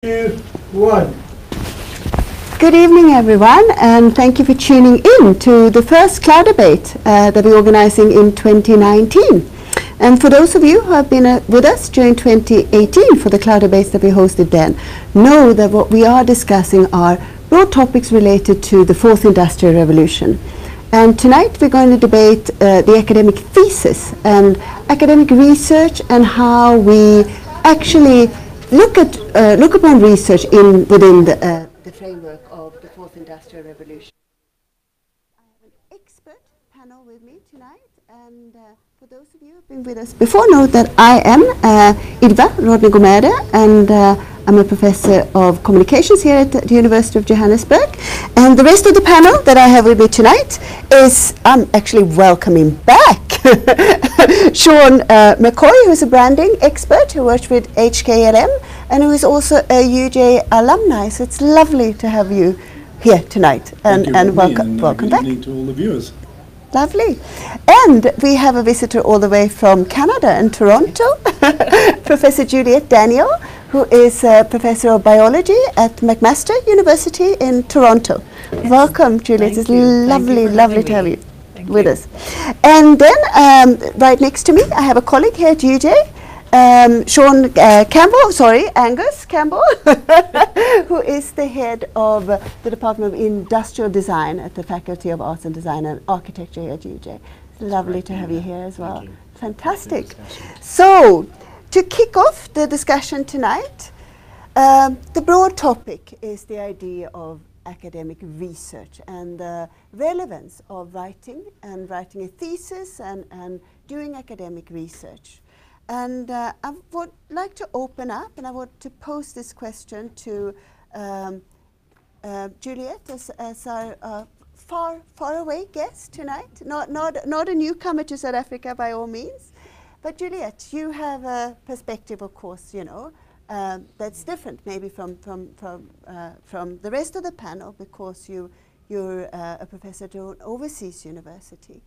2, 1. Good evening, everyone, and thank you for tuning in to the first Cloudebate that we're organizing in 2019. And for those of you who have been with us during 2018 for the Cloudebates that we hosted then, know that what we are discussing are broad topics related to the fourth industrial revolution. And tonight we're going to debate the academic thesis and academic research and how we actually look upon research within the framework of the fourth industrial revolution. I have an expert panel with me tonight, and for those of you who have been with us before, know that I am Ylva Rodney-Gomede, and I'm a professor of communications here at the University of Johannesburg. And the rest of the panel that I have with me tonight is, I'm actually welcoming back Sean McCoy, who is a branding expert who works with HKLM and who is also a UJ alumni. So it's lovely to have you here tonight, and welcome back. Good evening to all the viewers. Lovely. And we have a visitor all the way from Canada and Toronto, Professor Juliet Daniel, who is a professor of biology at McMaster University in Toronto. Yes. Welcome, Juliet. It's lovely to have you with us. And then right next to me, I have a colleague here at UJ, Angus Campbell, who is the head of the Department of Industrial Design at the Faculty of Arts and Design and Architecture here at UJ. It's lovely to have you here as well. Fantastic. So, to kick off the discussion tonight, the broad topic is the idea of academic research and the relevance of writing a thesis and doing academic research. And I would like to open up, and I want to pose this question to Juliet as our far away guest tonight. Not a newcomer to South Africa by all means, but Juliet, you have a perspective, of course, you know, that's different maybe from the rest of the panel, because you're a professor at an overseas university.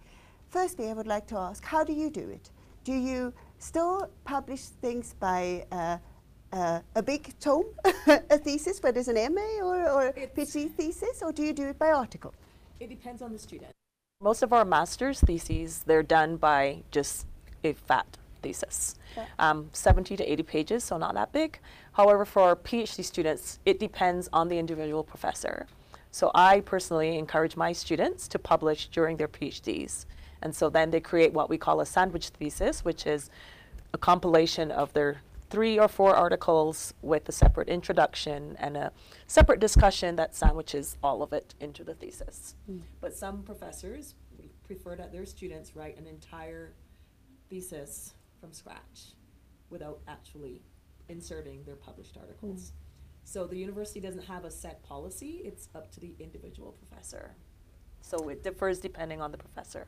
Firstly, I would like to ask, how do you do it? Do you still publish things by a big tome, a thesis, whether it's an MA or a PhD thesis, or do you do it by article? It depends on the student. Most of our master's theses, they're done by just a fat thesis. Okay. 70 to 80 pages, so not that big. However, for our PhD students, it depends on the individual professor. So I personally encourage my students to publish during their PhDs. And so then they create what we call a sandwich thesis, which is a compilation of their 3 or 4 articles with a separate introduction and a separate discussion that sandwiches all of it into the thesis. But some professors prefer that their students write an entire thesis from scratch without actually inserting their published articles. So the university doesn't have a set policy, it's up to the individual professor. So it differs depending on the professor.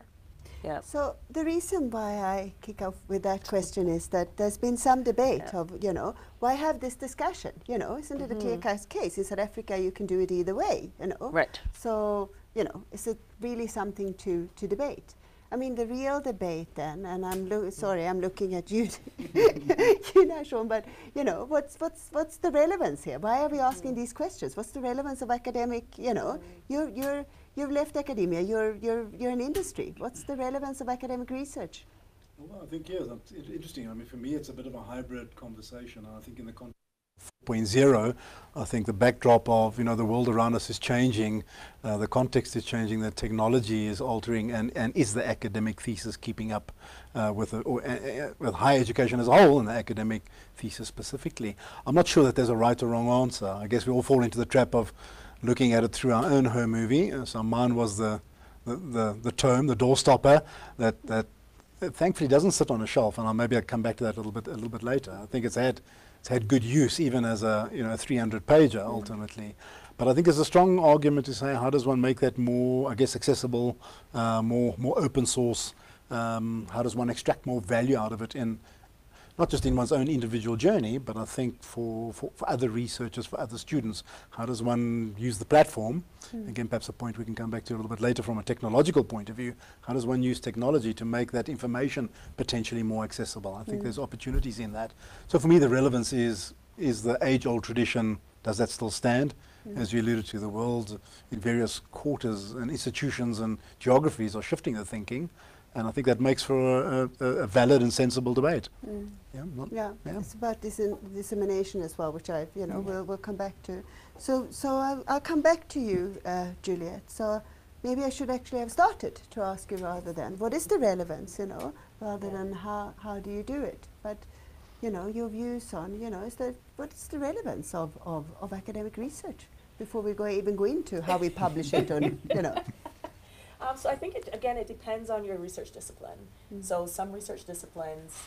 Yeah. So the reason why I kick off with that question is that there's been some debate of, you know, why have this discussion? You know, isn't it a clear case? In South Africa, you can do it either way, you know? Right. So, you know, is it really something to debate? I mean, the real debate then, and I'm looking at you, you know, Sean, but, you know, what's the relevance here? Why are we asking these questions? What's the relevance of academic, you know, you've left academia, you're in industry. What's the relevance of academic research? Well, I think, yes, it's interesting. I mean, for me, it's a bit of a hybrid conversation. I think in the context 4.0, I think the backdrop of, you know, the world around us is changing, the context is changing, the technology is altering, and is the academic thesis keeping up with higher education as a whole and the academic thesis specifically? I'm not sure that there's a right or wrong answer. I guess we all fall into the trap of looking at it through our own home movie. So mine was the tome, the doorstopper that thankfully doesn't sit on a shelf, and maybe I'll come back to that a little bit later. I think it's had good use even as a 300-pager ultimately. But I think there's a strong argument to say, how does one make that more, I guess, accessible, more open source? How does one extract more value out of it in not just in one's own individual journey, but I think for other researchers, for other students, how does one use the platform? Again, perhaps a point we can come back to a little bit later from a technological point of view. How does one use technology to make that information potentially more accessible? I think there's opportunities in that. So for me, the relevance is is the age-old tradition, does that still stand? As you alluded to, the world in various quarters and institutions and geographies are shifting their thinking, and I think that makes for a valid and sensible debate. Yeah, it's about dissemination as well, which we'll come back to. So I'll come back to you, Juliet. So maybe I should actually have started to ask you rather than what is the relevance, rather than how do you do it. But your views on what is the relevance of academic research before we even go into how we publish it, So I think it depends on your research discipline. So some research disciplines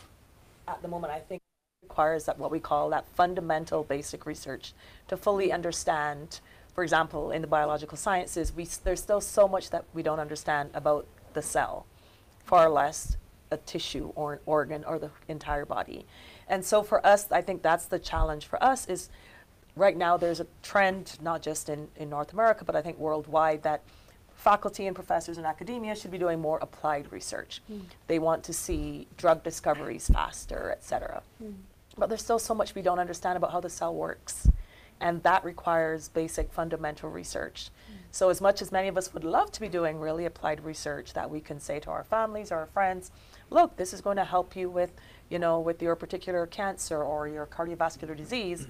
at the moment I think requires that what we call that fundamental basic research to fully understand. For example, in the biological sciences, there's still so much that we don't understand about the cell, far less a tissue or an organ or the entire body. And so for us, I think that's the challenge for us is right now there's a trend, not just in North America, but I think worldwide, that faculty and professors in academia should be doing more applied research. They want to see drug discoveries faster, et cetera. But there's still so much we don't understand about how the cell works. And that requires basic fundamental research. So as much as many of us would love to be doing really applied research that we can say to our families or our friends, look, this is going to help you with, with your particular cancer or your cardiovascular disease,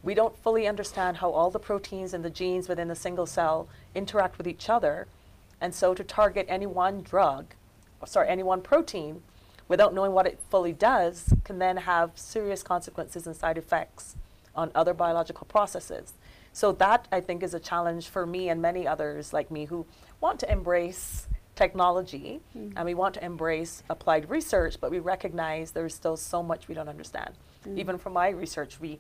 we don't fully understand how all the proteins and the genes within the single cell interact with each other. And so to target any one any one protein without knowing what it fully does can then have serious consequences and side effects on other biological processes. So that, I think, is a challenge for me and many others like me who want to embrace technology and we want to embrace applied research, but we recognize there's still so much we don't understand. Even from my research, we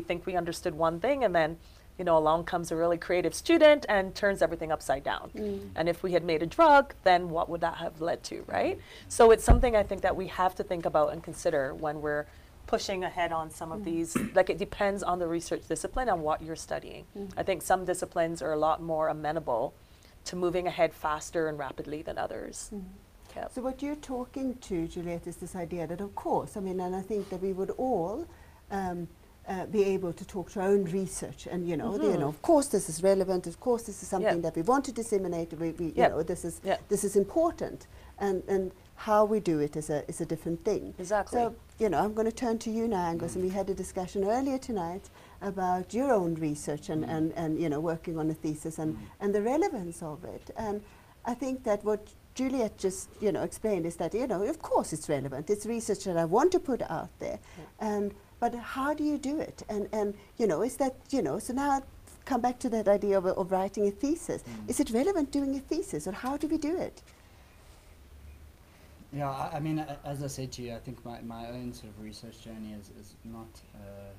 think we understood one thing, and then along comes a really creative student and turns everything upside down. And if we had made a drug, then what would that have led to, right? So it's something I think that we have to think about and consider when we're pushing ahead on some of these. Like, it depends on the research discipline and what you're studying. I think some disciplines are a lot more amenable to moving ahead faster and rapidly than others. Yep. So what you're talking to, Juliet, is this idea that, of course, and I think that we would all be able to talk to our own research, and of course this is relevant, of course this is something that we want to disseminate, this is important, and how we do it is a different thing. Exactly. So I'm going to turn to you now, Angus, and we had a discussion earlier tonight about your own research and working on a thesis and the relevance of it. And I think that what Juliet just explained is that of course it's relevant. It's research that I want to put out there, but how do you do it? And is that so now I come back to that idea of writing a thesis. Is it relevant doing a thesis, or how do we do it? Yeah, as I said to you, I think my own sort of research journey is not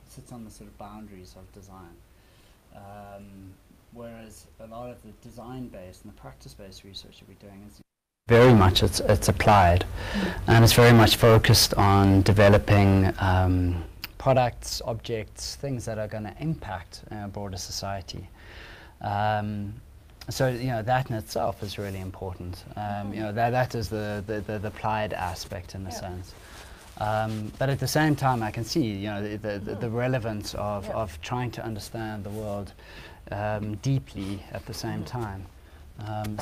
sits on the sort of boundaries of design. Whereas a lot of the design-based and the practice-based research that we're doing is very much it's applied, and it's very much focused on developing products, objects, things that are going to impact broader society. So that in itself is really important. That is the applied aspect in a sense. But at the same time, I can see the relevance of trying to understand the world deeply at the same time.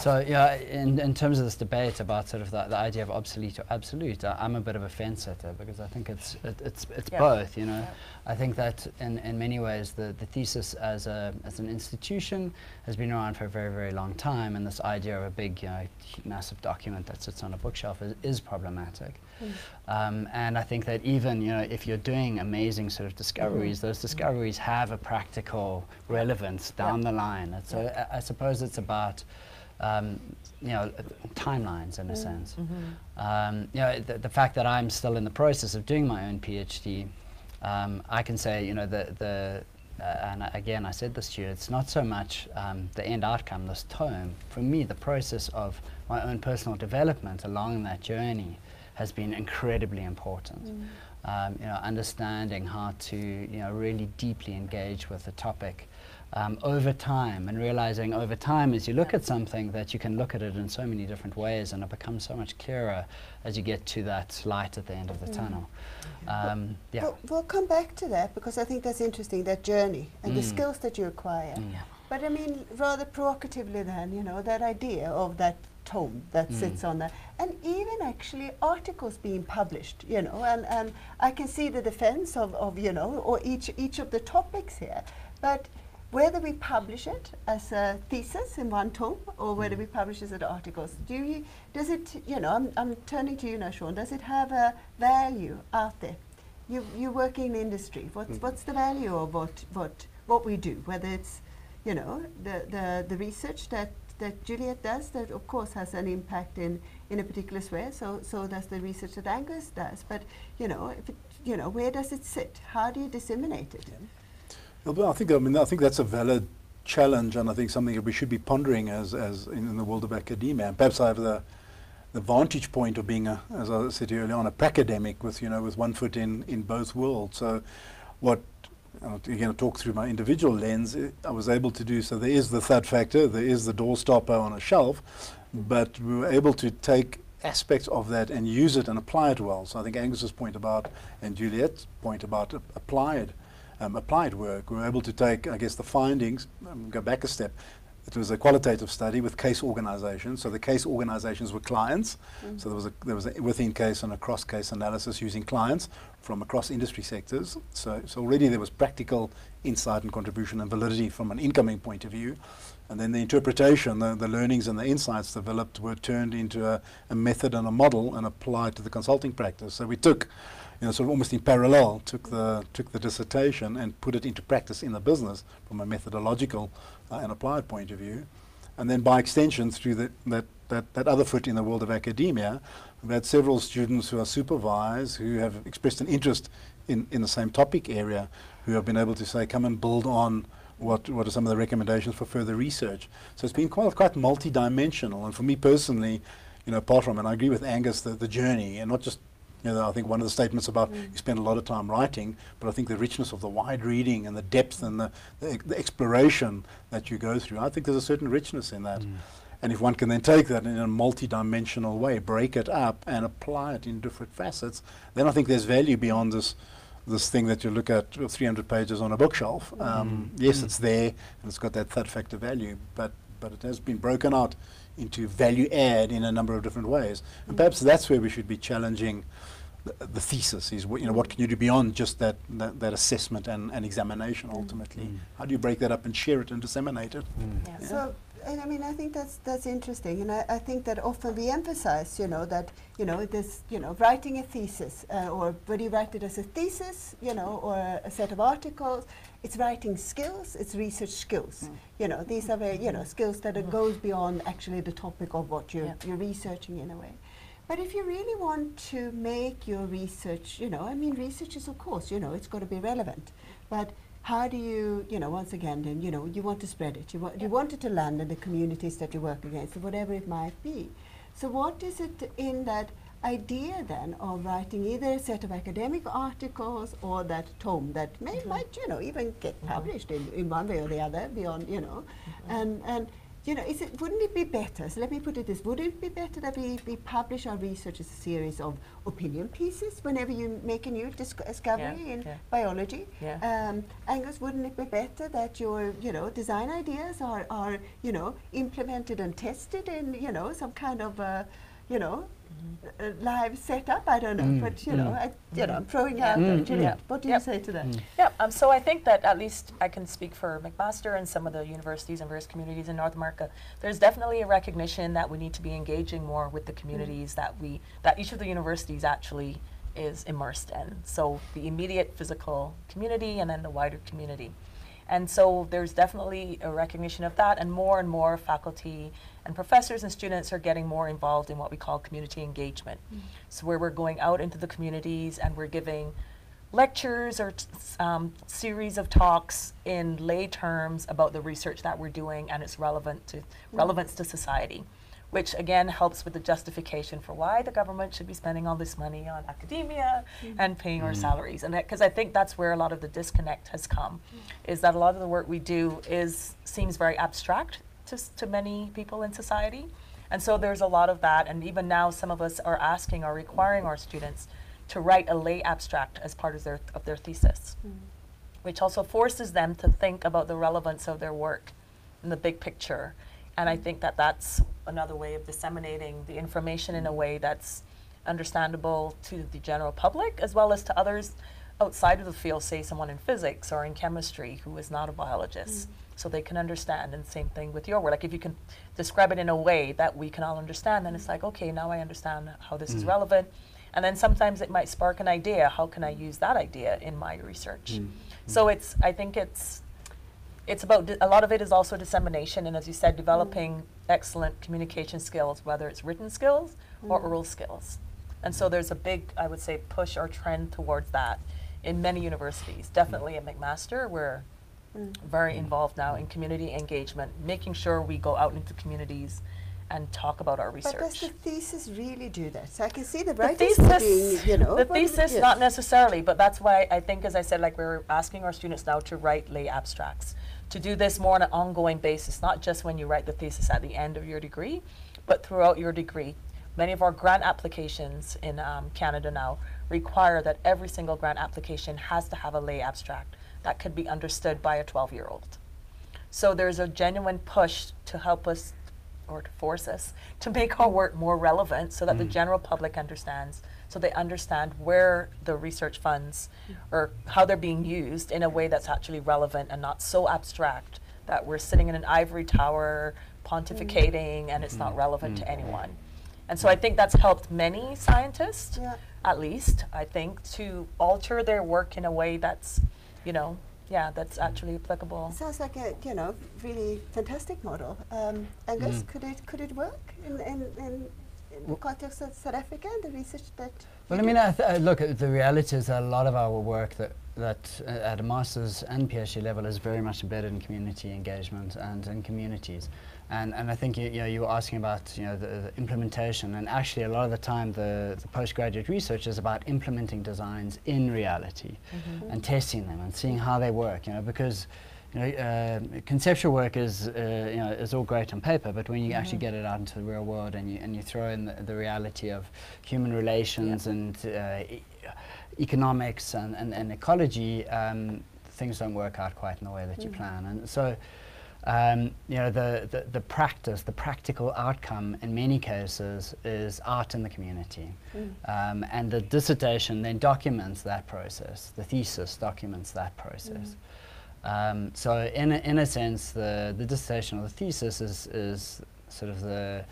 So in terms of this debate about sort of the idea of obsolete or absolute, I'm a bit of a fence sitter, because I think it's both. I think that in many ways the thesis as an institution has been around for a very, very long time, and this idea of a big massive document that sits on a bookshelf is problematic. And I think that even if you're doing amazing sort of discoveries, those discoveries have a practical relevance down the line. So I suppose it's about timelines in a sense. The fact that I'm still in the process of doing my own PhD, I can say and again I said this to you, it's not so much the end outcome, this tome. For me, the process of my own personal development along that journey has been incredibly important. understanding how to really deeply engage with the topic over time, and realizing over time as you look at something that you can look at it in so many different ways, and it becomes so much clearer as you get to that light at the end of the tunnel. We'll come back to that, because I think that's interesting, that journey and the skills that you acquire. But I mean, rather provocatively then, that idea of that tome that sits on there, and even actually articles being published, and I can see the defense of or each of the topics here, but whether we publish it as a thesis in one tome or whether we publish it as articles, does it, I'm turning to you now, Sean, does it have a value out there? You work in industry, what's the value of what we do, whether it's, the research that Juliet does, that of course has an impact in a particular way, so does the research that Angus does, but if it, where does it sit? How do you disseminate it? Well, I think that's a valid challenge, and I think something that we should be pondering as in the world of academia. And perhaps I have the vantage point of being, as I said earlier on, a pracademic with with one foot in both worlds. So, what again, talk through my individual lens, I was able to do. So there is the third factor, there is the doorstopper on a shelf, but we were able to take aspects of that and use it and apply it well. So I think Angus's point about, and Juliet's point about applied work, we were able to take, I guess, the findings, go back a step. It was a qualitative study with case organizations. So the case organizations were clients. So there was a within case and a cross case analysis using clients from across industry sectors. So already there was practical insight and contribution and validity from an incoming point of view. And then the interpretation, the learnings and the insights developed were turned into a method and a model and applied to the consulting practice. So we took, sort of almost in parallel, took the dissertation and put it into practice in the business from a methodological and applied point of view. And then by extension, through that other foot in the world of academia, we've had several students who are supervised, who have expressed an interest in the same topic area, who have been able to say, come and build on what are some of the recommendations for further research. So it's been quite multi-dimensional. And for me personally, apart from, and I agree with Angus, the journey, and not just, I think one of the statements about you spend a lot of time writing, but I think the richness of the wide reading and the depth and the exploration that you go through, I think there's a certain richness in that. And if one can then take that in a multi-dimensional way, break it up and apply it in different facets, then I think there's value beyond this thing that you look at 300 pages on a bookshelf. Yes, it's there, and it's got that third factor value, but it has been broken out into value add in a number of different ways. And perhaps that's where we should be challenging the thesis, is what can you do beyond just that assessment and examination ultimately? How do you break that up and share it and disseminate it? So, and I mean, I think that's interesting, and I think that often we emphasize, that this, writing a thesis, or whether you write it as a thesis, or a set of articles, it's writing skills, it's research skills. These are very, skills that goes beyond actually the topic of what you're researching in a way. But if you really want to make your research, research is, of course, it's got to be relevant, but how do you, once again, then, you want to spread it. You want it to land in the communities that you work against, or whatever it might be. So what is it in that idea then of writing either a set of academic articles or that tome that might, even get published in one way or the other beyond, and wouldn't it be better, so let me put it this, would it be better that we publish our research as a series of opinion pieces whenever you make a new discovery in biology? Angus, wouldn't it be better that your, design ideas are implemented and tested in, some kind of, live setup? I don't know, but I'm throwing out there. Juliet, what do you say to that? So I think that at least I can speak for McMaster and some of the universities and various communities in North America. There's definitely a recognition that we need to be engaging more with the communities that each of the universities actually is immersed in. So the immediate physical community and then the wider community. And so there's definitely a recognition of that, and more faculty and professors and students are getting more involved in what we call community engagement. So where we're going out into the communities and we're giving lectures or series of talks in lay terms about the research that we're doing and its relevance to society. which again helps with the justification for why the government should be spending all this money on academia and paying our salaries. And because I think that's where a lot of the disconnect has come, is that a lot of the work we do seems very abstract to many people in society. And so there's a lot of that, and even now some of us are asking or requiring our students to write a lay abstract as part of their thesis, which also forces them to think about the relevance of their work in the big picture. And I think that that's another way of disseminating the information in a way that's understandable to the general public, as well as to others outside of the field, say someone in physics or in chemistry who is not a biologist, so they can understand. And same thing with your work. Like if you can describe it in a way that we can all understand, then it's like, okay, now I understand how this is relevant. And then sometimes it might spark an idea. How can I use that idea in my research? So I think it's about, a lot of it is also dissemination, and as you said, developing excellent communication skills, whether it's written skills or oral skills. And so there's a big, I would say, push or trend towards that in many universities. Definitely at McMaster, we're very involved now in community engagement, making sure we go out into communities and talk about our research. But does the thesis really do that? So I can see the writers doing, you know. The thesis, not necessarily, but that's why I think, as I said, like we're asking our students now to write lay abstracts, to do this more on an ongoing basis, not just when you write the thesis at the end of your degree, but throughout your degree. Many of our grant applications in Canada now require that every single grant application has to have a lay abstract that could be understood by a 12-year-old. So there's a genuine push to help us, or to force us, to make our work more relevant so that the general public understands, so they understand where the research funds or how they're being used in a way that's actually relevant and not so abstract that we're sitting in an ivory tower pontificating and it's not relevant to anyone. And so I think that's helped many scientists, at least, I think, to alter their work in a way that's, you know, that's actually applicable. Sounds like a, you know, really fantastic model. Angus, could it work in the context of South Africa, the research that? Well, I mean, look, the reality is that a lot of our work that at a master's and PhD level is very much embedded in community engagement and in communities. And I think you were asking about the implementation, and actually a lot of the time the postgraduate research is about implementing designs in reality and testing them and seeing how they work. Because conceptual work is all great on paper, but when you actually get it out into the real world and you throw in the reality of human relations and economics and ecology, things don't work out quite in the way that you plan. And so. The practice, the practical outcome in many cases is out in the community. And the dissertation then documents that process. The thesis documents that process. So in a sense, the dissertation or the thesis is sort of the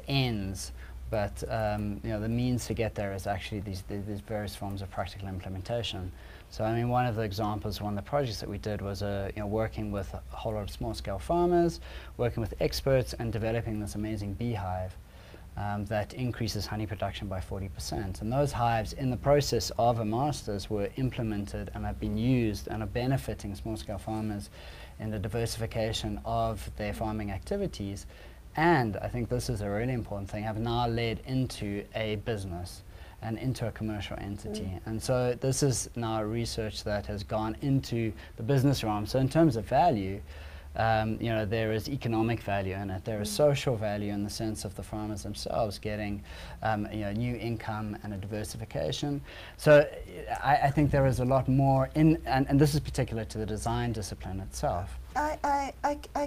ends, but the means to get there is actually these various forms of practical implementation. So I mean, one of the examples, one of the projects that we did was working with a whole lot of small-scale farmers, working with experts, and developing this amazing beehive that increases honey production by 40%. And those hives, in the process of a master's, were implemented and have been used and are benefiting small-scale farmers in the diversification of their farming activities. And I think this is a really important thing, have now led into a business and into a commercial entity. And so this is now research that has gone into the business realm. So in terms of value, there is economic value in it. There is social value in the sense of the farmers themselves getting new income and a diversification. So I think there is a lot more in, and this is particular to the design discipline itself. I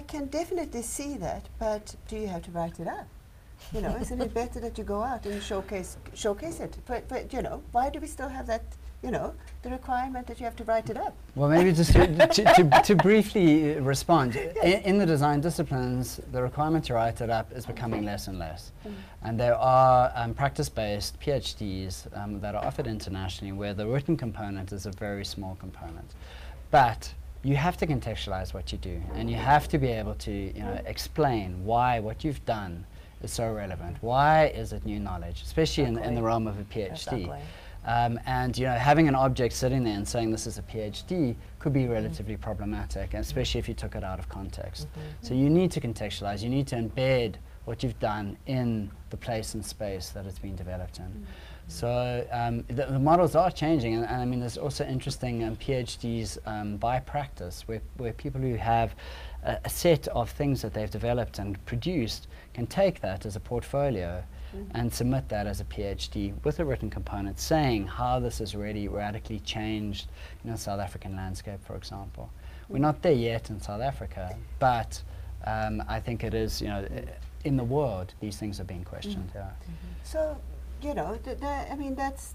can definitely see that, but do you have to write it up? Isn't it better that you go out and showcase it? But why do we still have that, the requirement that you have to write it up? Well, maybe just to briefly respond, yes. in the design disciplines, the requirement to write it up is becoming less and less. And there are practice-based PhDs that are offered internationally where the written component is a very small component. But you have to contextualize what you do, and you have to be able to explain why what you've done is so relevant. Why is it new knowledge, especially in the realm of a PhD? Exactly. And having an object sitting there and saying this is a PhD could be relatively problematic, and especially if you took it out of context. So you need to contextualize. You need to embed what you've done in the place and space that it's been developed in. So the models are changing, and I mean there's also interesting PhDs by practice where people who have a set of things that they've developed and produced can take that as a portfolio and submit that as a PhD with a written component saying how this has really radically changed, you know, South African landscape, for example. We're not there yet in South Africa, but I think it is, you know, in the world these things are being questioned. Yeah. So, you know, I mean, that's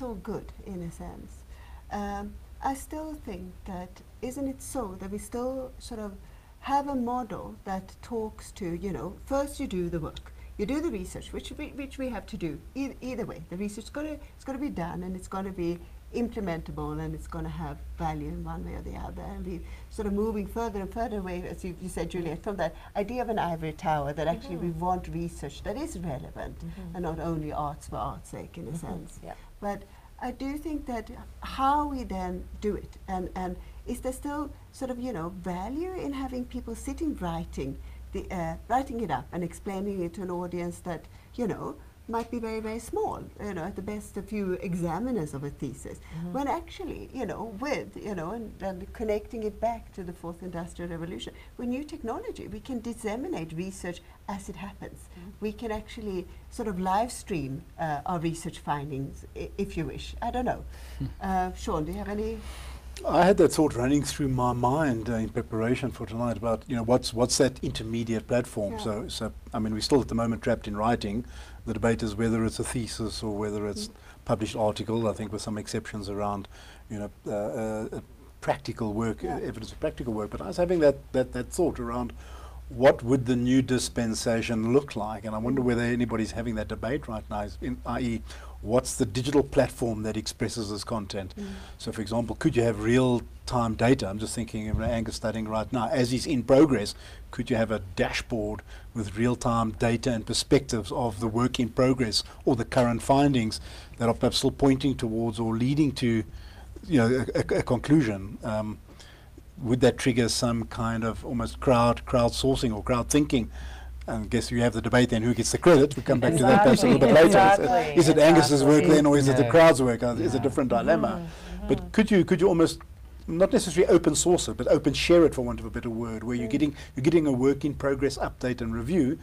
all good in a sense. I still think that, isn't it so that we still sort of have a model that talks to, you know, first you do the work, you do the research, which we have to do either way. The research it's going to be done, and it's going to be implementable, and it's going to have value in one way or the other. And we're sort of moving further and further away, as you said, Juliet, from that idea of an ivory tower, that actually we want research that is relevant and not only arts for art's sake, in a sense. Yeah. But I do think that how we then do it, and is there still sort of, you know, value in having people sitting writing it up and explaining it to an audience that, you know, might be very, very small, you know, at the best a few examiners of a thesis, when actually, you know, with, you know, and connecting it back to the fourth industrial revolution, with new technology, we can disseminate research as it happens. We can actually sort of live stream our research findings, if you wish. I don't know. Sean, do you have any? I had that thought running through my mind in preparation for tonight about, you know, what's that intermediate platform. Yeah. So I mean, we're still at the moment trapped in writing. The debate is whether it's a thesis or whether it's published article. I think with some exceptions around, you know, practical work, evidence of practical work. But I was having that thought around what would the new dispensation look like, and I wonder whether anybody's having that debate right now, i.e. what's the digital platform that expresses this content. So for example, could you have real-time data? I'm just thinking of Angus studying right now, as he's in progress, could you have a dashboard with real-time data and perspectives of the work in progress or the current findings that are perhaps still pointing towards or leading to, you know, a conclusion? Would that trigger some kind of almost crowdsourcing or crowd thinking? And I guess you have the debate then, who gets the credit? We'll come back to that perhaps a little bit later. Is it Angus's work then, or is it the crowd's work? It's a different dilemma. But could you almost, not necessarily open source it, but open share it, for want of a better word, where you're getting a work in progress update and review,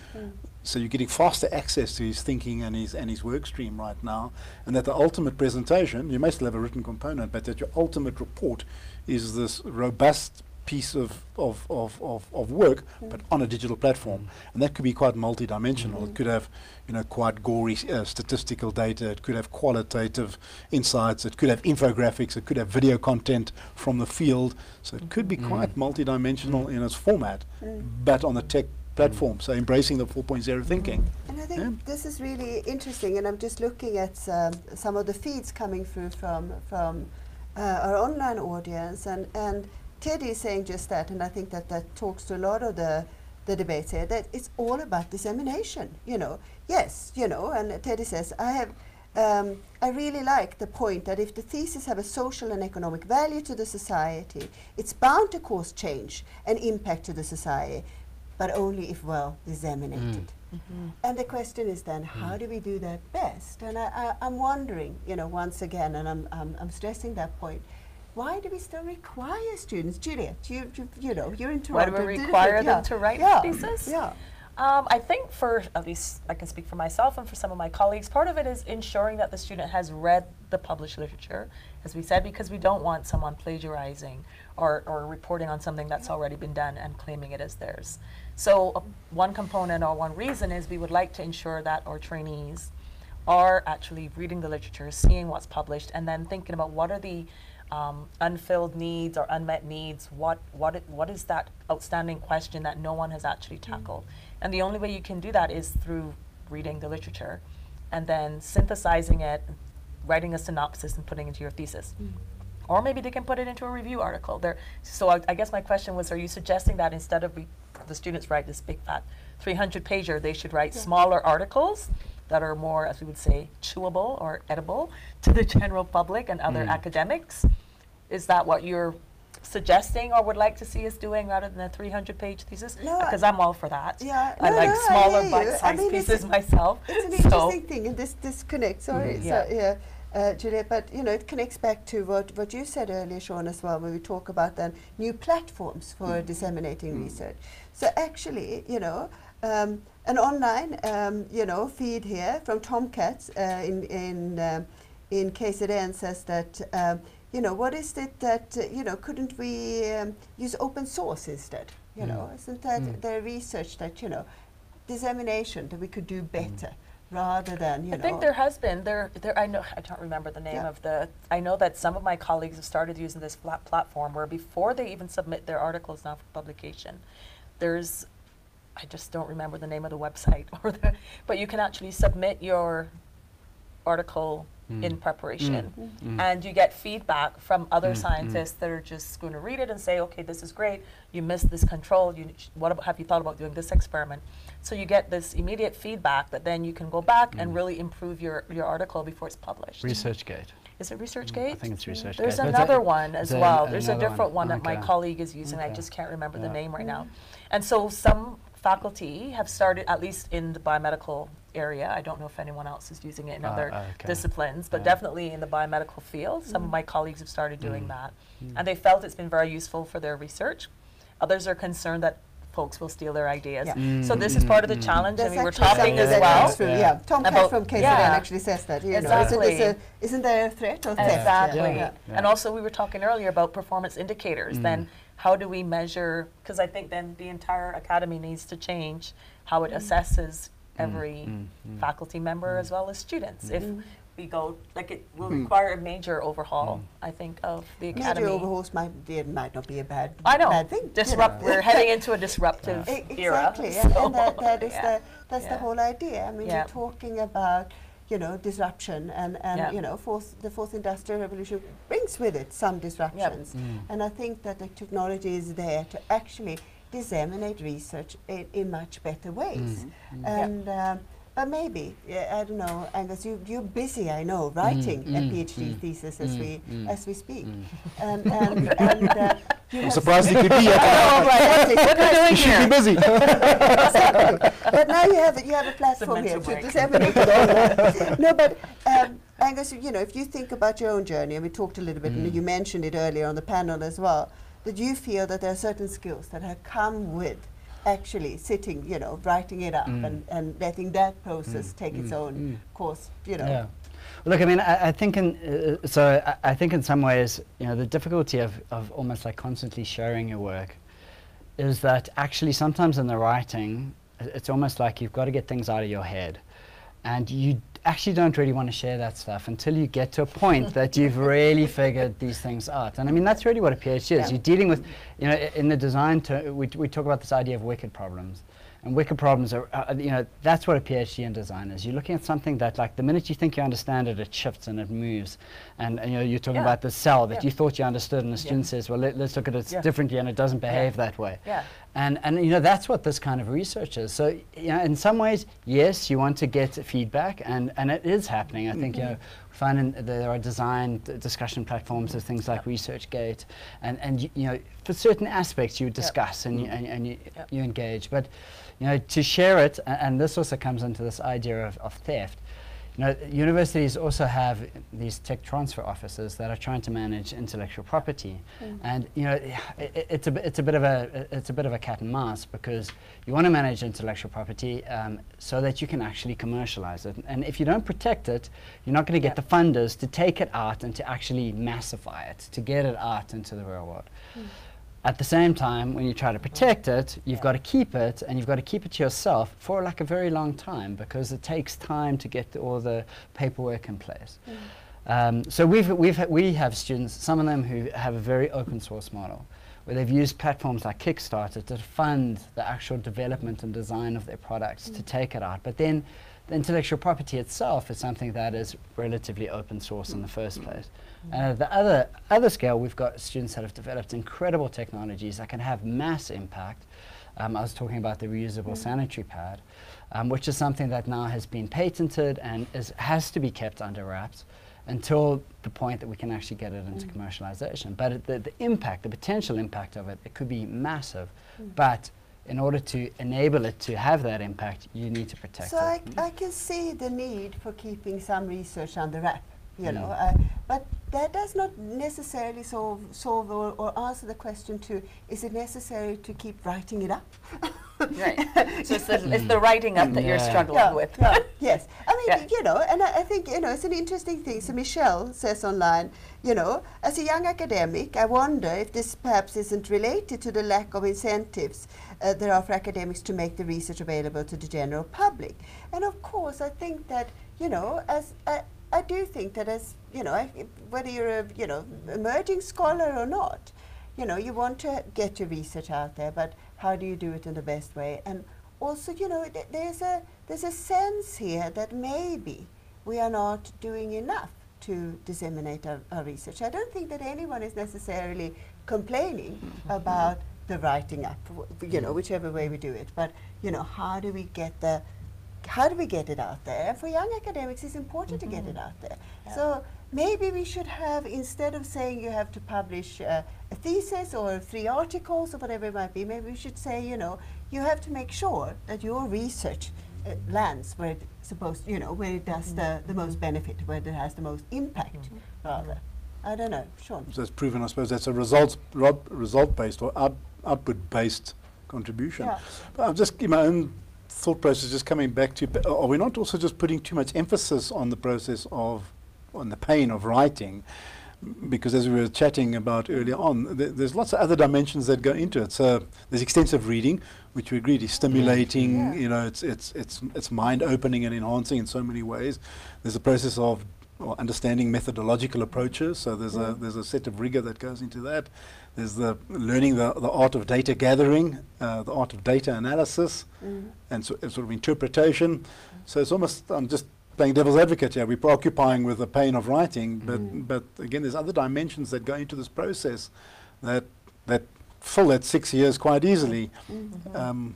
so you're getting faster access to his thinking and his work stream right now, and that the ultimate presentation, you may still have a written component, but that your ultimate report is this robust piece of work, but on a digital platform. And that could be quite multidimensional. It could have, you know, quite gory statistical data. It could have qualitative insights. It could have infographics. It could have video content from the field. So it could be quite multidimensional in its format, but on the tech platform. So embracing the 4.0 thinking. And I think this is really interesting, and I'm just looking at some of the feeds coming through from our online audience, and Teddy is saying just that, and I think that talks to a lot of the debates here, that it's all about dissemination, you know. Yes, you know, and Teddy says, I really like the point that if the thesis have a social and economic value to the society, it's bound to cause change and impact to the society, but only if well disseminated. And the question is then, how do we do that best? And I'm wondering, you know, once again, and I'm stressing that point, why do we still require students? Juliet, you know, you're in Toronto. Why do we require them to write thesis? Yeah. I think for, at least I can speak for myself and for some of my colleagues, part of it is ensuring that the student has read the published literature, as we said, because we don't want someone plagiarizing or reporting on something that's already been done and claiming it as theirs. So one component or one reason is we would like to ensure that our trainees are actually reading the literature, seeing what's published, and then thinking about what are the unfilled needs or unmet needs, what is that outstanding question that no one has actually tackled. And the only way you can do that is through reading the literature and then synthesizing it, writing a synopsis and putting it into your thesis. Or maybe they can put it into a review article. So I guess my question was, are you suggesting that instead of the students write this big fat 300-pager, they should write smaller articles that are more, as we would say, chewable or edible to the general public and other academics? Is that what you're suggesting or would like to see us doing rather than a 300-page thesis? No, because I'm all for that. Yeah, I like I smaller hear you. bite-sized pieces myself. It's an interesting thing, and this connects. Sorry, Juliet, but you know, it connects back to what you said earlier, Sean, as well, when we talk about then new platforms for disseminating research. So actually, you know, an online, you know, feed here from Tomcats in KZN says that, you know, what is it that, you know, couldn't we use open source instead? You know, isn't that the research that, you know, dissemination that we could do better rather than, you know. I think there has been, I know, I don't remember the name of I know that some of my colleagues have started using this platform where before they even submit their articles now for publication, I just don't remember the name of the website, but you can actually submit your article in preparation, and you get feedback from other scientists that are just going to read it and say, okay, this is great, you missed this control, have you thought about doing this experiment? So you get this immediate feedback that then you can go back and really improve your article before it's published. ResearchGate. Is it ResearchGate? I think it's ResearchGate. There's another one as well. There's a different one that Okay. my colleague is using. I just can't remember the name right now. And so some faculty have started, at least in the biomedical area, I don't know if anyone else is using it in other disciplines, but definitely in the biomedical field, some of my colleagues have started doing that. And they felt it's been very useful for their research. Others are concerned that folks will steal their ideas. So this is part of the challenge, and we were talking as well. Tom Cat from KZN actually says that, you know, isn't there a threat or theft? Exactly. And also we were talking earlier about performance indicators, then how do we measure, because I think then the entire academy needs to change how it assesses every faculty member as well as students. If we go, like, it will require a major overhaul, I think, of the academy. Major overhauls might not be a bad thing. We're heading into a disruptive era. Exactly, So and that's the whole idea. I mean, we're talking about, you know, disruption, and you know, the fourth industrial revolution brings with it some disruptions. And I think that the technology is there to actually disseminate research in much better ways. And but maybe, I don't know, Angus, you're busy, I know, writing a PhD thesis as we speak. And I'm surprised you could be here. what are you doing You should be busy. Exactly. But now you have a platform here to disseminate it. No, but Angus, you know, if you think about your own journey, and we talked a little bit, and you mentioned it earlier on the panel as well, that you feel that there are certain skills that have come with actually sitting, you know, writing it up and letting that process take its own course, you know. Yeah. Well, look, I mean, I think I think in some ways, you know, the difficulty of almost like constantly sharing your work is that actually sometimes in the writing, it's almost like you've got to get things out of your head, and you actually don't really want to share that stuff until you get to a point that you've really figured these things out. And I mean, that's really what a PhD is. You're dealing with, you know, in the design, we talk about this idea of wicked problems. And wicked problems are, you know, that's what a PhD in design is. You're looking at something that, like, the minute you think you understand it, it shifts and it moves. And you know, you're talking about the cell that you thought you understood, and the student says, well, let's look at it differently, and it doesn't behave that way. And you know, that's what this kind of research is. So, you know, in some ways, yes, you want to get feedback, and it is happening. I think, you know, we find there are design discussion platforms of things like ResearchGate, and you know, for certain aspects you discuss and you engage. But you know, to share it, and this also comes into this idea of theft. You know, universities also have these tech transfer offices that are trying to manage intellectual property, and you know, it's a bit of a cat and mouse, because you want to manage intellectual property so that you can actually commercialize it. And if you don't protect it, you're not going to get the funders to take it out and to actually massify it, to get it out into the real world. At the same time, when you try to protect it, you've got to keep it, and you've got to keep it to yourself for like a very long time, because it takes time to get all the paperwork in place. So we have students, some of them who have a very open source model, where they've used platforms like Kickstarter to fund the actual development and design of their products, to take it out. But then the intellectual property itself is something that is relatively open source in the first place. And at the other scale, we've got students that have developed incredible technologies that can have mass impact. I was talking about the reusable sanitary pad, which is something that now has been patented and has to be kept under wraps. until the point that we can actually get it into commercialization. But the impact, the potential impact of it, it could be massive. But in order to enable it to have that impact, you need to protect so it. I can see the need for keeping some research under wrap, you know, but that does not necessarily solve or answer the question to, is it necessary to keep writing it up? Right. So it's the writing up that you're struggling with. Yes. I mean, you know, and I think, you know, it's an interesting thing. So Michelle says online, you know, as a young academic, I wonder if this perhaps isn't related to the lack of incentives there are for academics to make the research available to the general public. And of course, I think that, you know, as I do think that as, you know, whether you're a, you know, emerging scholar or not, you know, you want to get your research out there, but how do you do it in the best way? And also, you know, there's a sense here that maybe we are not doing enough to disseminate our research. I don't think that anyone is necessarily complaining about the writing up, you know, whichever way we do it. But, you know, how do we get it out there? And for young academics, it's important to get it out there. So maybe we should have, instead of saying you have to publish a thesis or 3 articles or whatever it might be, maybe we should say, you know, you have to make sure that your research lands where it's supposed, you know, where it does the most benefit, where it has the most impact, rather. I don't know, Sean. So it's proven, I suppose, that's a result-based or output-based contribution. But I'm just, in my own thought process, just coming back to, are we not also just putting too much emphasis on the process of, on the pain of writing? Because as we were chatting about earlier on, there's lots of other dimensions that go into it. So there's extensive reading, which we agreed is stimulating, you know, it's mind-opening and enhancing in so many ways. There's a process of understanding methodological approaches, so there's a set of rigor that goes into that. There's the learning the art of data gathering, the art of data analysis, and sort of interpretation. So it's almost, I'm just playing devil's advocate here. We're preoccupying with the pain of writing, but again, there's other dimensions that go into this process that fill that 6 years quite easily.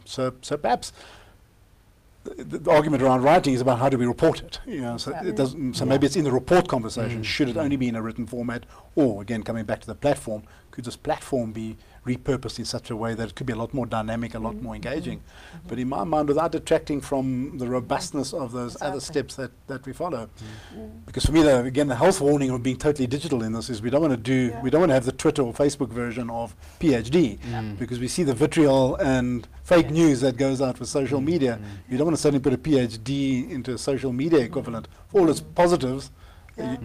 So perhaps the argument around writing is about how do we report it, you know, so it doesn't, so maybe it's in the report conversation. Should it only be in a written format, or again, coming back to the platform, could this platform be repurposed in such a way that it could be a lot more dynamic, a lot more engaging? But in my mind, without detracting from the robustness of those other steps that we follow. Because for me, again, the health warning of being totally digital in this is we don't want to do, we don't want to have the Twitter or Facebook version of PhD, because we see the vitriol and fake news that goes out with social media. You don't want to suddenly put a PhD into a social media equivalent. For all its positives,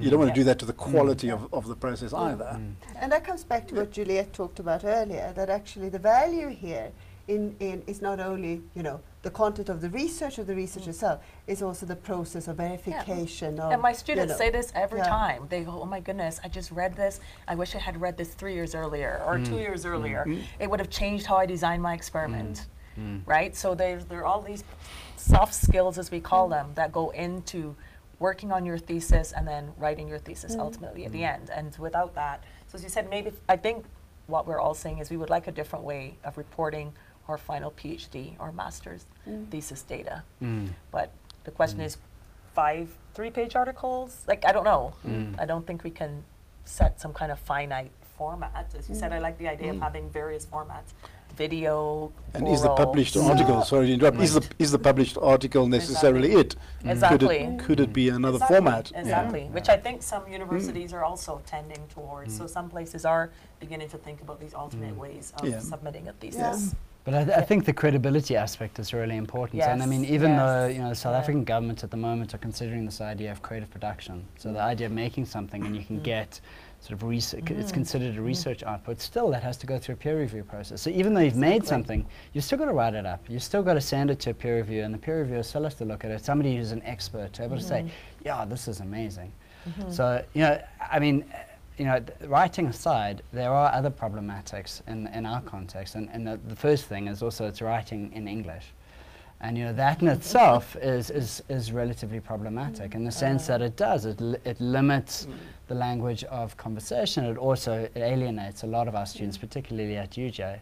you don't want to do that to the quality of the process either. And that comes back to what Juliette talked about earlier, that actually the value here is not only, you know, the content of the research itself, is also the process of verification. Of, and my students you know, say this every time. They go, oh my goodness, I just read this. I wish I had read this 3 years earlier or 2 years earlier. It would have changed how I designed my experiment, right? So there are all these soft skills, as we call them, that go into working on your thesis and then writing your thesis ultimately at the end. And without that, so as you said, maybe I think what we're all saying is we would like a different way of reporting our final PhD or master's thesis data. But the question is 5 3-page articles? Like, I don't know. I don't think we can set some kind of finite format. As you said, I like the idea of having various formats. Video, and is the published article, sorry to interrupt, is the published article necessarily it? Exactly. Could it be another format? Exactly, which I think some universities are also tending towards. So some places are beginning to think about these alternate ways of submitting a thesis. But I think the credibility aspect is really important. And I mean, even though, you know, the South African government at the moment are considering this idea of creative production, so the idea of making something and you can get sort of it's considered a research output, still that has to go through a peer review process. So even though you've made something, you've still got to write it up. You've still got to send it to a peer reviewer, and the peer reviewer still has to look at it. Somebody who's an expert to be able to say, yeah, this is amazing. So, you know, I mean, you know, writing aside, there are other problematics in our context, and the first thing is also it's writing in English. And you know, that in itself is relatively problematic in the sense that it limits the language of conversation. It also alienates a lot of our students, particularly at UJ.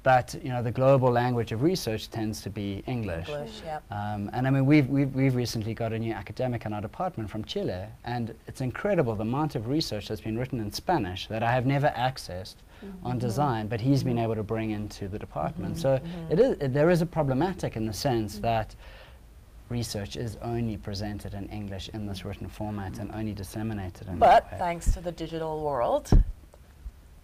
But the global language of research tends to be English. Yeah. And I mean, we've recently got a new academic in our department from Chile, and it's incredible the amount of research that's been written in Spanish that I have never accessed on design, but he's been able to bring into the department. So there is a problematic in the sense that research is only presented in English in this written format and only disseminated in that way. But thanks to the digital world,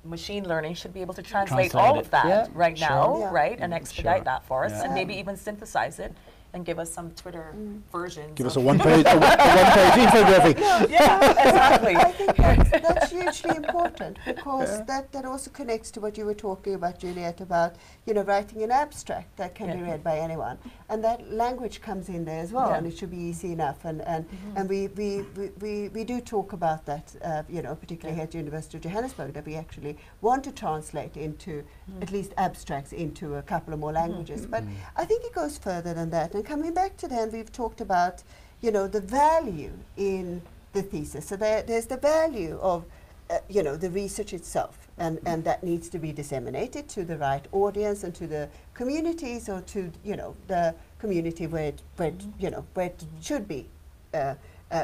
machine learning should be able to translate all of that right now, right, and expedite that for us, and maybe even synthesize it and give us some Twitter versions. Give us a one-page infographic. Yeah, exactly. I think that's hugely important, because that also connects to what you were talking about, Juliet, about writing an abstract that can be read by anyone, and that language comes in there as well, and it should be easy enough. And we do talk about that, particularly here at the University of Johannesburg, that we actually want to translate into at least abstracts into a couple of more languages. But I think it goes further than that. And coming back to that, we've talked about the value in the thesis. So there's the value of the research itself, and that needs to be disseminated to the right audience and to the communities, or to the community where it should be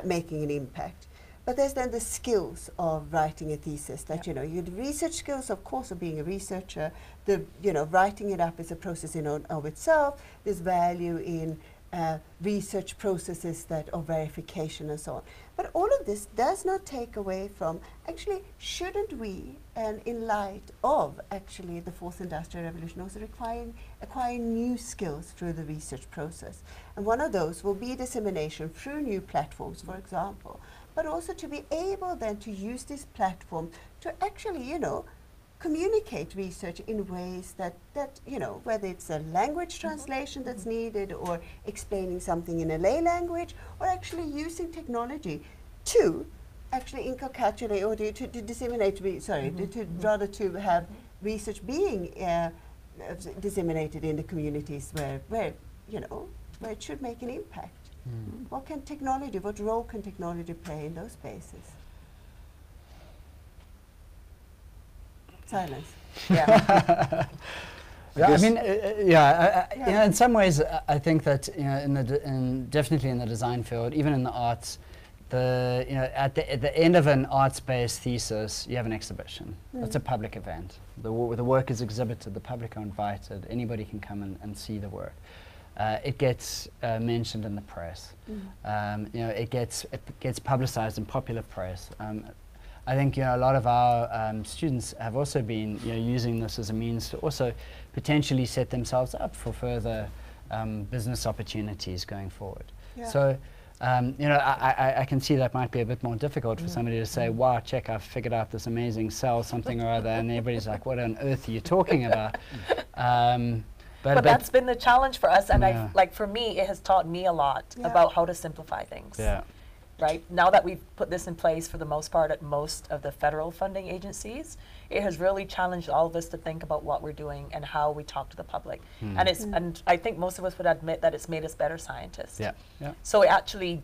making an impact. But there's then the skills of writing a thesis, that the research skills, of course, of being a researcher. The writing it up is a process in and of itself. There's value in research processes of verification and so on. But all of this does not take away from, actually, shouldn't we, and in light of actually the fourth industrial revolution, also acquiring new skills through the research process? And one of those will be dissemination through new platforms, for example, but also to be able then to use this platform to actually, communicate research in ways that whether it's a language translation that's needed, or explaining something in a lay language, or actually using technology to actually inculcate or to disseminate, rather to have research being disseminated in the communities where it should make an impact. What role can technology play in those spaces? Silence. Yeah. I mean, in some ways, I think that definitely in the design field, even in the arts, at the end of an arts-based thesis, you have an exhibition. It's a public event. The work is exhibited. The public are invited. Anybody can come and see the work. It gets mentioned in the press. It gets publicized in popular press. I think a lot of our students have also been using this as a means to also potentially set themselves up for further business opportunities going forward. So I can see that might be a bit more difficult for somebody to say, wow, check, I've figured out this amazing cell something or other, and everybody's like, what on earth are you talking about? But that's been the challenge for us, and for me, it has taught me a lot about how to simplify things. Right? Now that we've put this in place for the most part at most of the federal funding agencies, it has really challenged all of us to think about what we're doing and how we talk to the public. And I think most of us would admit that it's made us better scientists. So it actually,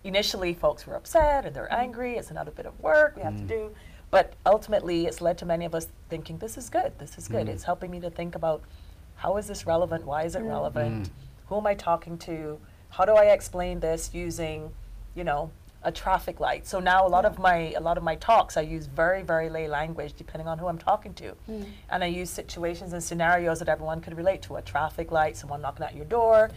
initially folks were upset and they're angry, it's another bit of work we have to do. But ultimately it's led to many of us thinking, this is good, It's helping me to think about, how is this relevant? Why is it relevant? Who am I talking to? How do I explain this using a traffic light? So now a lot of my talks, I use very, very lay language depending on who I'm talking to. And I use situations and scenarios that everyone could relate to. A traffic light, someone knocking at your door,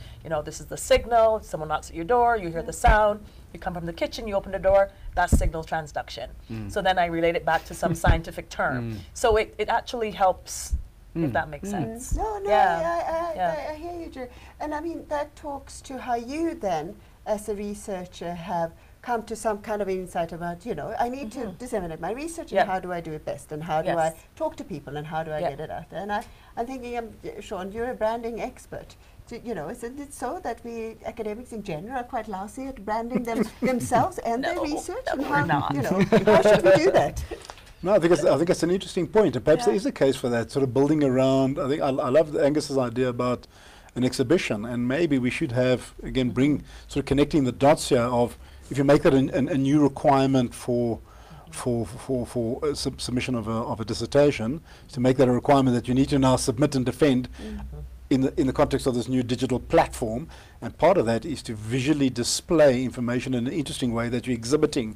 this is the signal, someone knocks at your door, you hear the sound, you come from the kitchen, you open the door, that's signal transduction. So then I relate it back to some scientific term. So it actually helps, if that makes sense. I hear you, Drew. And I mean, that talks to how you then, as a researcher, have come to some kind of insight about, I need to disseminate my research, and how do I do it best, and how do I talk to people, and how do I get it out there? And I'm thinking, Sean, you're a branding expert. Isn't it so that we academics in general are quite lousy at branding themselves and their research? No, and we're not. How should we do that? No, I think it's an interesting point, and perhaps there is a case for that, sort of building around. I think I love Angus's idea about an exhibition, and maybe we should have, again, bring sort of connecting the dots here of, if you make that a new requirement for for submission of a dissertation is to make that a requirement that you need to now submit and defend in the context of this new digital platform. And part of that is to visually display information in an interesting way that you're exhibiting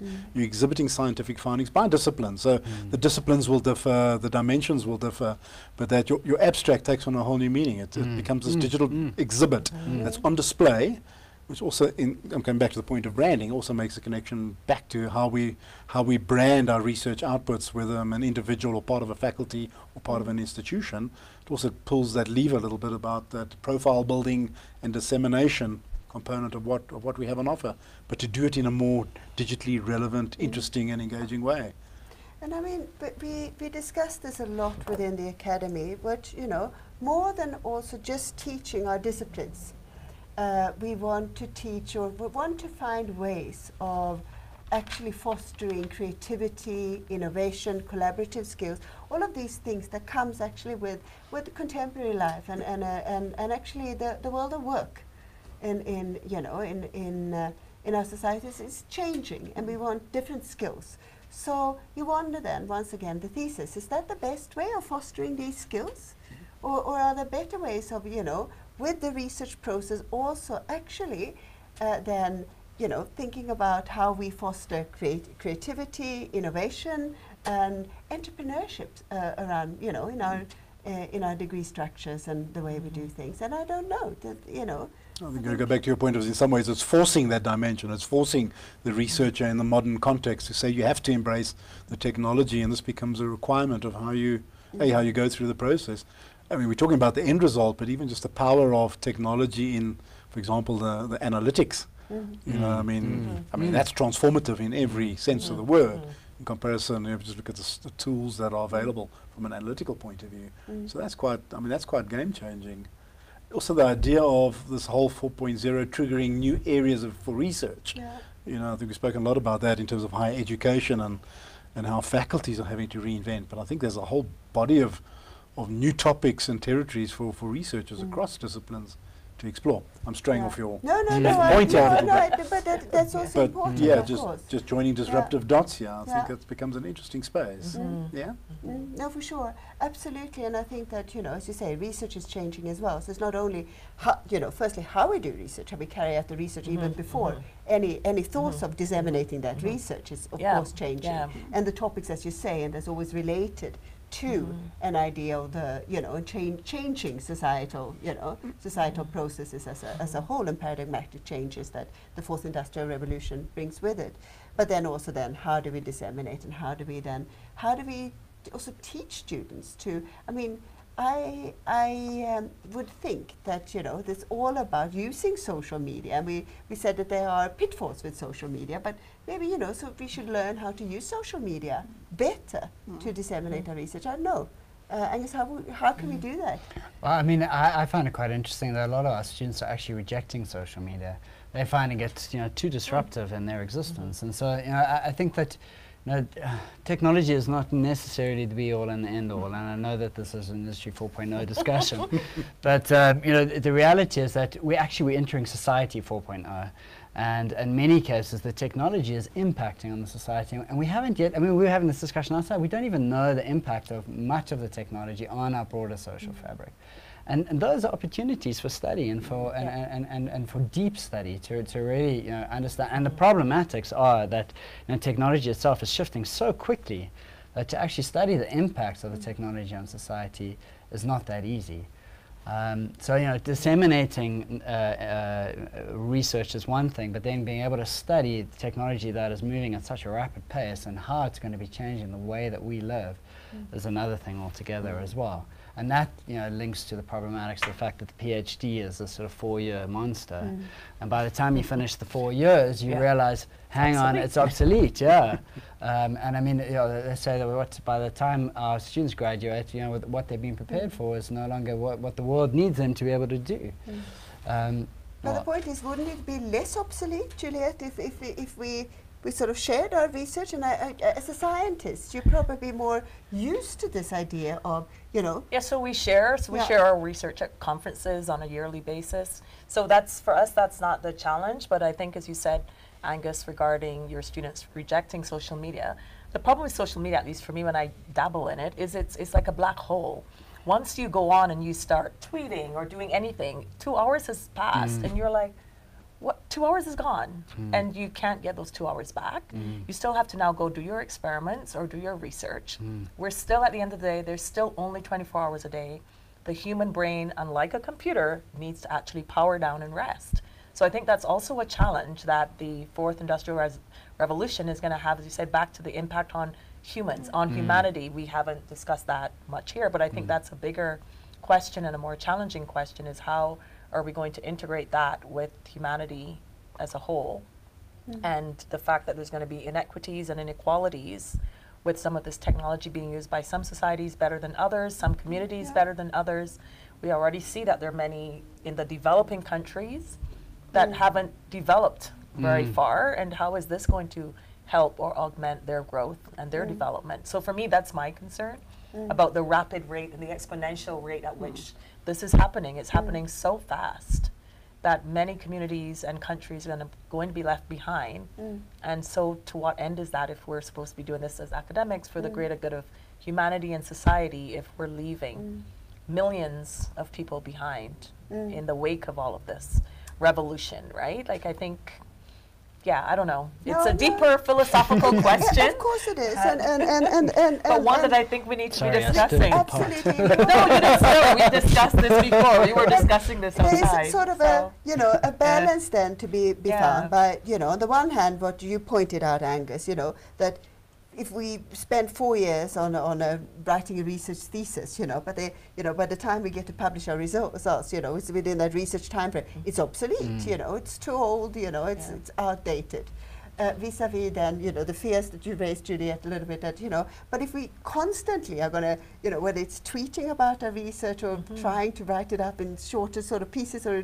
scientific findings by discipline. So the disciplines will differ, the dimensions will differ, but that your abstract takes on a whole new meaning. It becomes this digital exhibit that's on display, which also, I'm coming back to the point of branding, also makes a connection back to how we brand our research outputs, whether I'm an individual or part of a faculty or part of an institution. It also pulls that lever a little bit about that profile building and dissemination component of what we have on offer, but to do it in a more digitally relevant, interesting and engaging way. And I mean, we discuss this a lot within the academy, but more than also just teaching our disciplines. We want to teach, or we want to find ways of actually fostering creativity, innovation, collaborative skills, all of these things that comes actually with contemporary life and actually the world of work in our societies is changing, and we want different skills. So you wonder then, once again, the thesis, is that the best way of fostering these skills? Or are there better ways of, with the research process also actually then, thinking about how we foster creativity, innovation, and entrepreneurship around, in our degree structures and the way we do things. And I don't know, I think I go back to your point of, in some ways it's forcing that dimension, it's forcing the researcher in the modern context to say you have to embrace the technology, and this becomes a requirement of how you go through the process. I mean, we're talking about the end result, but even just the power of technology in, for example, the analytics. I mean, that's transformative in every sense of the word. In comparison, just look at the tools that are available from an analytical point of view. So that's quite game changing. Also, the idea of this whole 4.0 triggering new areas for research. I think we've spoken a lot about that in terms of higher education and how faculties are having to reinvent. But I think there's a whole body of new topics and territories for researchers across disciplines to explore. I'm straying off your point but that's also important. Yeah, just joining disruptive dots here. I think it becomes an interesting space. No, for sure, absolutely. And I think that as you say, research is changing as well. So it's not only firstly how we do research, how we carry out the research even before any thoughts of disseminating that research is of course changing. And the topics, as you say, and there's always related to an idea of the changing societal processes as a whole, and paradigmatic changes that the fourth industrial revolution brings with it. But then also how do we disseminate, and how do we also teach students to, I would think that it's all about using social media, and we said that there are pitfalls with social media, but maybe so we should learn how to use social media better to disseminate our research. I don't know. Angus, how can we do that? Well, I find it quite interesting that a lot of our students are actually rejecting social media. They're finding it too disruptive in their existence, and so I think that technology is not necessarily the be all and the end all, and I know that this is an Industry 4.0 discussion, but the reality is that we're entering Society 4.0, and in many cases the technology is impacting on the society, and we haven't yet, we were having this discussion outside, we don't even know the impact of much of the technology on our broader social fabric. And those are opportunities for study and for and for deep study to really understand. And the problematics are that technology itself is shifting so quickly that to actually study the impacts of the technology on society is not that easy. So disseminating research is one thing, but then being able to study technology that is moving at such a rapid pace and how it's going to be changing the way that we live is another thing altogether as well. And that links to the problematics of the fact that the PhD is a sort of 4-year monster, and by the time you finish the 4 years, you realize, hang on, it's obsolete. And they say that by the time our students graduate, what they've been prepared for is no longer what the world needs them to be able to do. But the point is, wouldn't it be less obsolete, Juliet, if we sort of shared our research, and as a scientist, you're probably more used to this idea of, so we share our research at conferences on a yearly basis. So that's, for us, that's not the challenge, but I think, as you said, Angus, regarding your students rejecting social media, The problem with social media, at least for me when I dabble in it, is it's like a black hole. Once you go on and you start tweeting or doing anything, 2 hours has passed and you're like, what, 2 hours is gone and you can't get those 2 hours back. You still have to now go do your experiments or do your research. We're still, at the end of the day, there's still only 24 hours a day. The human brain, unlike a computer, needs to actually power down and rest. So I think that's also a challenge that the fourth industrial revolution is going to have, as you said, back to the impact on humans, on humanity. We haven't discussed that much here, but I think that's a bigger question and a more challenging question, is how are we going to integrate that with humanity as a whole? And the fact that there's going to be inequities and inequalities with some of this technology being used by some societies better than others, some communities better than others. We already see that there are many in the developing countries that haven't developed very far, and how is this going to help or augment their growth and their development? So for me, that's my concern about the rapid rate and the exponential rate at which this is happening. It's happening so fast that many communities and countries are going to be left behind. And so to what end is that, if we're supposed to be doing this as academics for the greater good of humanity and society, if we're leaving millions of people behind in the wake of all of this revolution, right? Like, I think, yeah, I don't know. It's a deeper philosophical question. Of course it is, but one that I think we need to be discussing. Absolutely. No, you didn't start. We discussed this before. We were discussing this outside. There is sort of a balance then to be found by, on the one hand, what you pointed out, Angus, that if we spend 4 years on writing a research thesis, but by the time we get to publish our results, it's within that research time frame, it's obsolete, it's too old, it's outdated. Vis-a-vis then, the fears that you raised, Juliet, a little bit, that, but if we constantly are going to, whether it's tweeting about our research or trying to write it up in shorter sort of pieces or,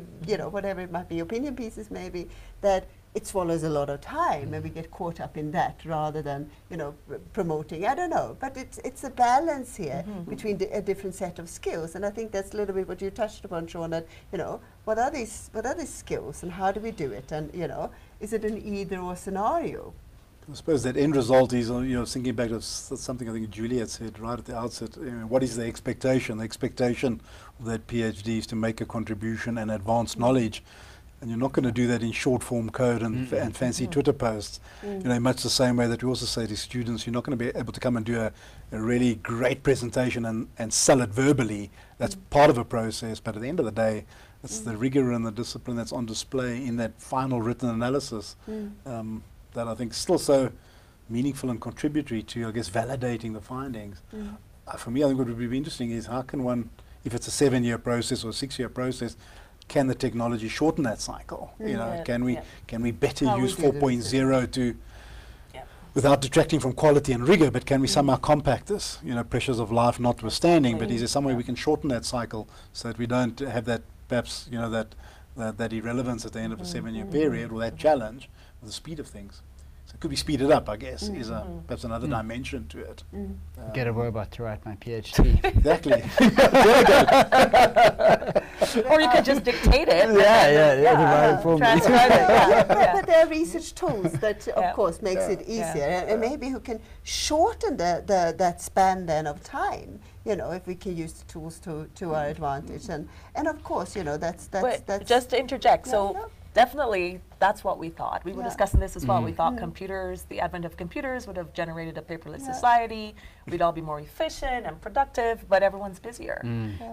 whatever it might be, opinion pieces maybe, that it swallows a lot of time and we get caught up in that rather than, promoting. I don't know, but it's a balance here between a different set of skills. And I think that's a little bit what you touched upon, Sean, that, what are these skills and how do we do it? And, is it an either or scenario? I suppose that end result is, thinking back to something I think Juliet said right at the outset, what is the expectation? The expectation of that PhD is to make a contribution and advance knowledge. And you're not going to do that in short form code and fancy Twitter posts. Much the same way that we also say to students, you're not going to be able to come and do a really great presentation and sell it verbally. That's part of a process, but at the end of the day, it's the rigor and the discipline that's on display in that final written analysis that I think is still so meaningful and contributory to, I guess, validating the findings. For me, I think what would be interesting is how can one, if it's a 7-year process or a 6-year process, can the technology shorten that cycle? Can we better use 4.0 to, without detracting from quality and rigor, but can we somehow compact this? Pressures of life notwithstanding, but is there some way we can shorten that cycle so that we don't have that, perhaps, that irrelevance at the end of a 7-year period, or that challenge with the speed of things? So it could be speeded up, I guess, is perhaps another dimension to it. Get a robot to write my PhD. Exactly. Or you could just dictate it. Transcribe it. But there are research tools that, of course, makes it easier, and maybe who can shorten that span then of time. If we can use the tools to our advantage, and of course, that's. Just to interject, definitely, that's what we thought. We were discussing this as well. We thought computers, the advent of computers would have generated a paperless society. We'd all be more efficient and productive, but everyone's busier.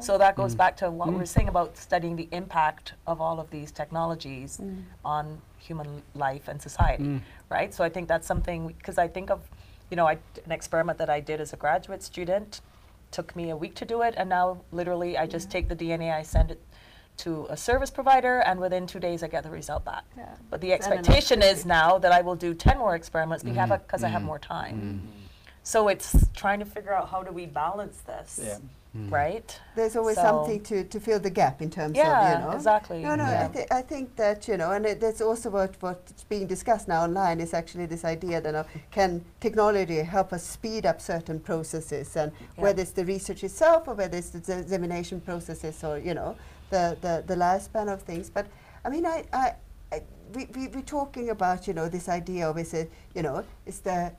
So that goes back to what we were saying about studying the impact of all of these technologies on human life and society, right? So I think that's something, because I think of, an experiment that I did as a graduate student. Took me a week to do it, and now literally I just take the DNA, I send it to a service provider, and within 2 days I get the result back. But the expectation is now that I will do 10 more experiments because I have more time. So it's trying to figure out how do we balance this, right? There's always something to fill the gap in terms of, exactly. No, I think that, and that's also what's being discussed now online is actually this idea that can technology help us speed up certain processes, and whether it's the research itself or whether it's the dissemination processes or, the lifespan of things. But I mean, we're talking about, you know, this idea of, is it, you know, is the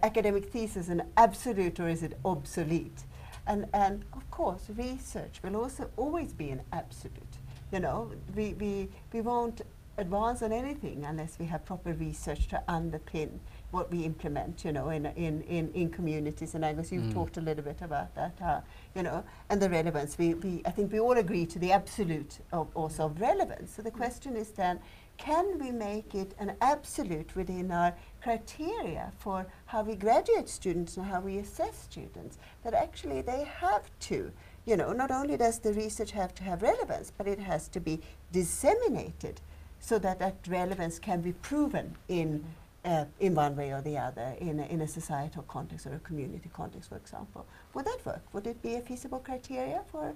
academic thesis an absolute or is it obsolete? And of course, research will also always be an absolute. You know, we won't advance on anything unless we have proper research to underpin what we implement, you know, in communities. And I guess you've talked a little bit about that, you know, and the relevance. I think we all agree to the absolute of also of relevance. So the question is then, can we make it an absolute within our criteria for how we graduate students and how we assess students, that actually they have to, you know, not only does the research have to have relevance, but it has to be disseminated so that that relevance can be proven in one way or the other, in a societal context or a community context, for example. Would that work? Would it be a feasible criteria for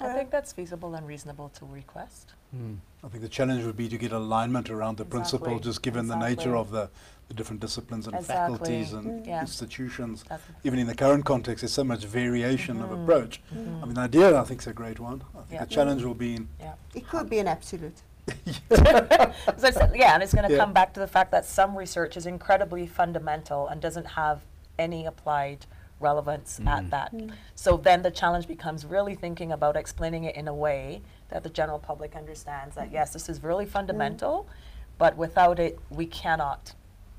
I think that's feasible and reasonable to request. I think the challenge would be to get alignment around the principle, Exactly. just given the nature of the different disciplines and faculties and Yeah. institutions. That's Even in the current context, there's so much variation of approach. I mean, the idea, I think, is a great one. I think Yeah. the challenge will be in Yeah. it could be an absolute. Yeah, and it's going to Yeah. come back to the fact that some research is incredibly fundamental and doesn't have any applied relevance at that. So then the challenge becomes really thinking about explaining it in a way that the general public understands that, yes, this is really fundamental, but without it, we cannot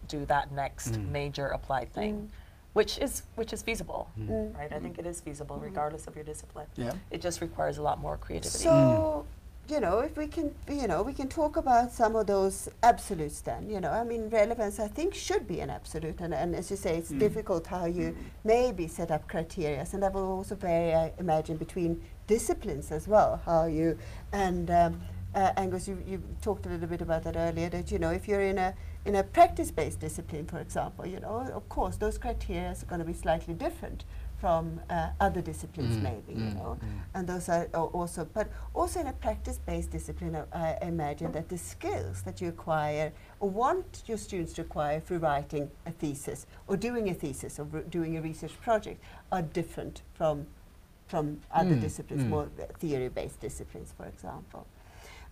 do that next major applied thing. Which is feasible, right? I think it is feasible regardless of your discipline. Yeah. It just requires a lot more creativity. So, you know, if we can, you know, we can talk about some of those absolutes then, you know. I mean, relevance, I think, should be an absolute. And as you say, it's difficult how you maybe set up criteria. And that will also vary, I imagine, between disciplines as well, how you, and Angus, you talked a little bit about that earlier, that, you know, if you're in a practice-based discipline, for example, you know, of course, those criteria are going to be slightly different from other disciplines, maybe, you know, and those are also, but also in a practice-based discipline, I imagine that the skills that you acquire or want your students to acquire through writing a thesis or doing a thesis or doing a research project are different from other disciplines, more theory-based disciplines, for example.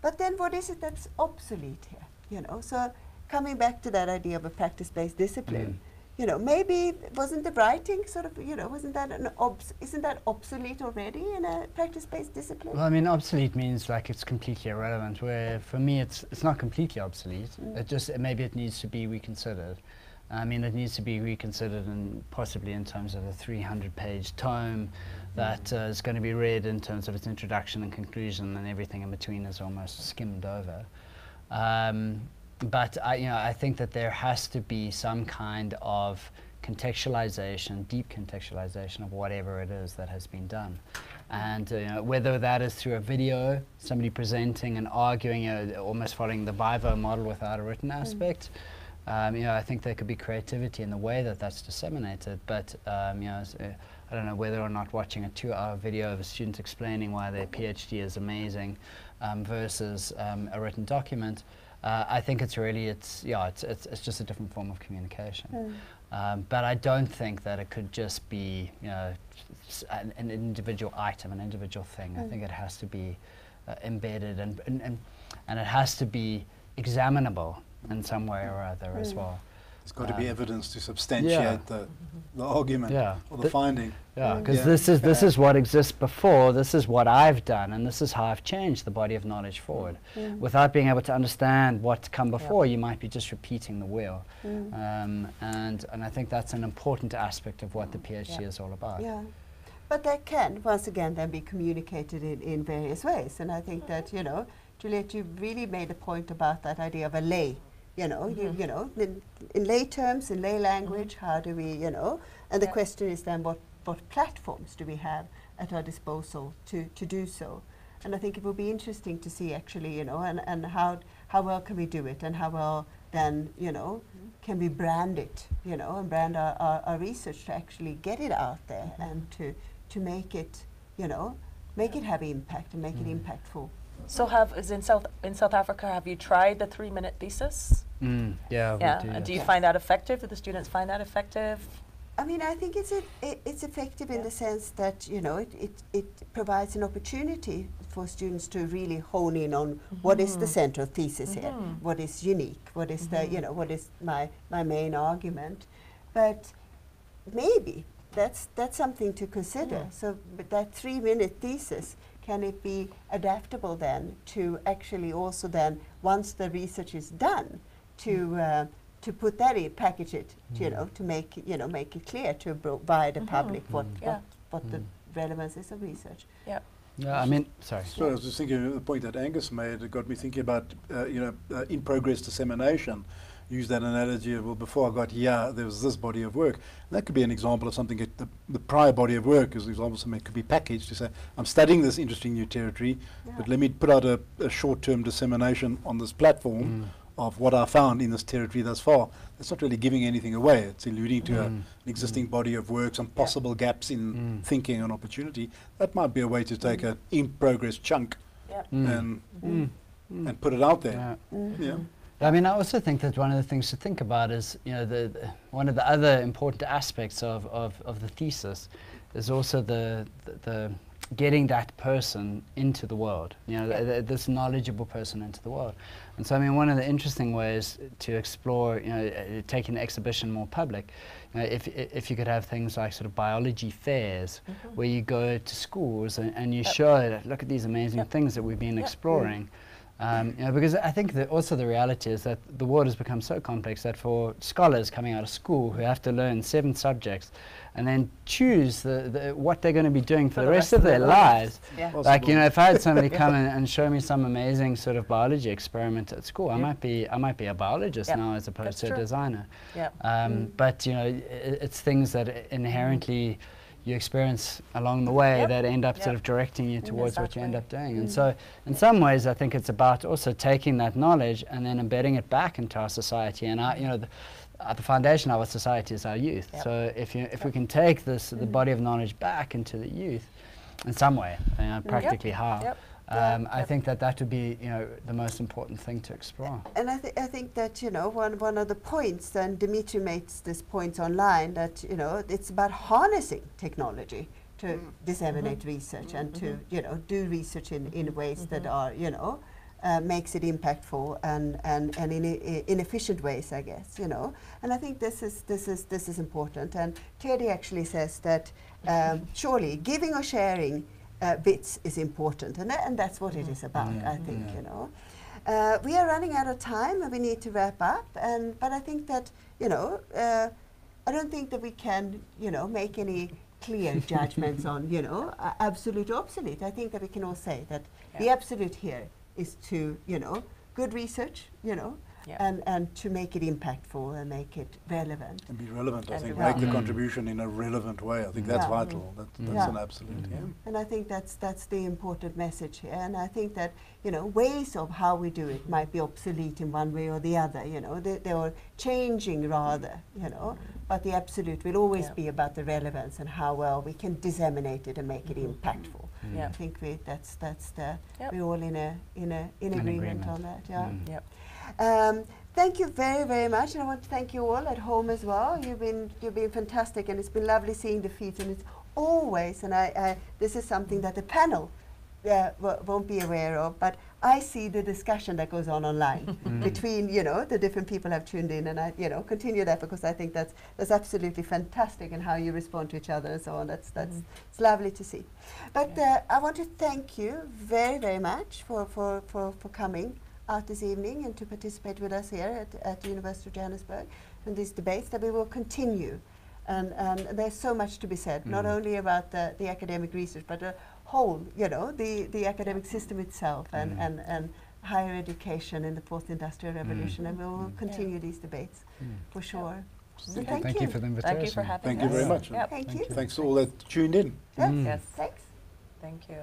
But then what is it that's obsolete here, you know? So coming back to that idea of a practice-based discipline, you know, maybe wasn't the writing sort of, you know, wasn't that isn't that obsolete already in a practice-based discipline? Well, I mean, obsolete means like it's completely irrelevant, where for me it's not completely obsolete. Maybe it needs to be reconsidered. I mean, it needs to be reconsidered and possibly in terms of a 300-page tome that is going to be read in terms of its introduction and conclusion, and everything in between is almost skimmed over. But I think that there has to be some kind of contextualization, deep contextualization of whatever it is that has been done. And whether that is through a video, somebody presenting and arguing, almost following the Vivo model without a written aspect. I think there could be creativity in the way that that's disseminated, but I don't know whether or not watching a 2-hour video of a student explaining why their PhD is amazing versus a written document. I think it's just a different form of communication. But I don't think that it could just be an individual item, an individual thing. I think it has to be embedded and it has to be examinable in some way or other as well. There's got to be evidence to substantiate the argument or the finding. Yeah, because this is what exists before, this is what I've done, and this is how I've changed the body of knowledge forward. Without being able to understand what's come before, you might be just repeating the wheel. And I think that's an important aspect of what the PhD is all about. Yeah, but that can, once again, then be communicated in various ways. And I think that, Juliet, you really made a point about that idea of a lay. In lay terms, in lay language, how do we, and the question is then what platforms do we have at our disposal to do so? And I think it will be interesting to see actually, and how well can we do it, and how well then, can we brand it, and brand our research to actually get it out there and to make it, make it have impact and make it impactful. So in South Africa, have you tried the 3-minute thesis? Yeah, we do. And do you find that effective? Do the students find that effective? I mean, I think it's effective in the sense that, you know, it provides an opportunity for students to really hone in on what is the central thesis here, what is unique, what is the, you know, what is my main argument. But maybe that's something to consider. So but that 3-minute thesis, can it be adaptable then to actually also then, once the research is done, to put that in, package it, you know, to make it clear to provide the public what the relevance is of research. Yeah. Yeah, I mean, sorry. So I was just thinking of the point that Angus made. It got me thinking about, in progress dissemination. Use that analogy of, well, before I got here, there was this body of work. And that could be an example of something, the prior body of work is an example of something that could be packaged to say, I'm studying this interesting new territory, but let me put out a short-term dissemination on this platform of what I found in this territory thus far. It's not really giving anything away. It's alluding to an existing body of work, some possible gaps in thinking and opportunity. That might be a way to take an in-progress chunk and put it out there. I mean, I also think that one of the things to think about is, you know, one of the other important aspects of the thesis is also the getting that person into the world, you know, this knowledgeable person into the world. And so, I mean, one of the interesting ways to explore, you know, taking the exhibition more public, you know, if you could have things like sort of biology fairs where you go to schools and you show, look at these amazing things that we've been exploring. You know, because I think that also the reality is that the world has become so complex that for scholars coming out of school who have to learn 7 subjects and then choose what they're going to be doing for the rest of their lives. Like, you know, if I had somebody come and show me some amazing sort of biology experiment at school, I might be a biologist now as opposed to a designer. But, you know, it's things that inherently you experience along the way that end up sort of directing you towards what you end up doing. And so in some ways I think it's about also taking that knowledge and then embedding it back into our society. And you know, the foundation of our society is our youth. So if we can take the body of knowledge back into the youth in some way, you know, practically how, I think that would be, you know, the most important thing to explore. And I think that, you know, one of the points, and Dimitri makes this point online, that, you know, it's about harnessing technology to disseminate research and to, you know, do research in ways that are, you know, makes it impactful and in efficient ways, I guess, you know. And I think this is important. And Teddy actually says that surely giving or sharing bits is important, and that's what it is about, I think, you know. We are running out of time and we need to wrap up, but I think that, you know, I don't think that we can, you know, make any clear judgments on, you know, absolute or obsolete. I think that we can all say that the absolute here is to, you know, good research, you know, and to make it impactful and make it relevant. And be relevant, I think. Make the contribution in a relevant way. I think that's vital. That's an absolute. And I think that's the important message here. And I think that, you know, ways of how we do it might be obsolete in one way or the other, you know. They are changing rather, you know. But the absolute will always be about the relevance and how well we can disseminate it and make it impactful. I think we're all in agreement on that. Thank you very, very much, and I want to thank you all at home as well. You've been fantastic, and it's been lovely seeing the feeds, and it's always, and this is something that the panel won't be aware of, but I see the discussion that goes on online between, you know, the different people have tuned in, and I, you know, continue that because I think that's absolutely fantastic, and how you respond to each other and so on. It's lovely to see. But I want to thank you very, very much for coming out this evening and to participate with us here at the University of Johannesburg in these debates that we will continue. And there's so much to be said, not only about the academic research, but the whole, you know, the academic system itself and higher education in the post-industrial revolution. And we will continue these debates for sure. So thank you for the invitation. Thank you for having us. Thank you very much. Thank you. Thanks to all that tuned in. Yes. Thanks. Thank you.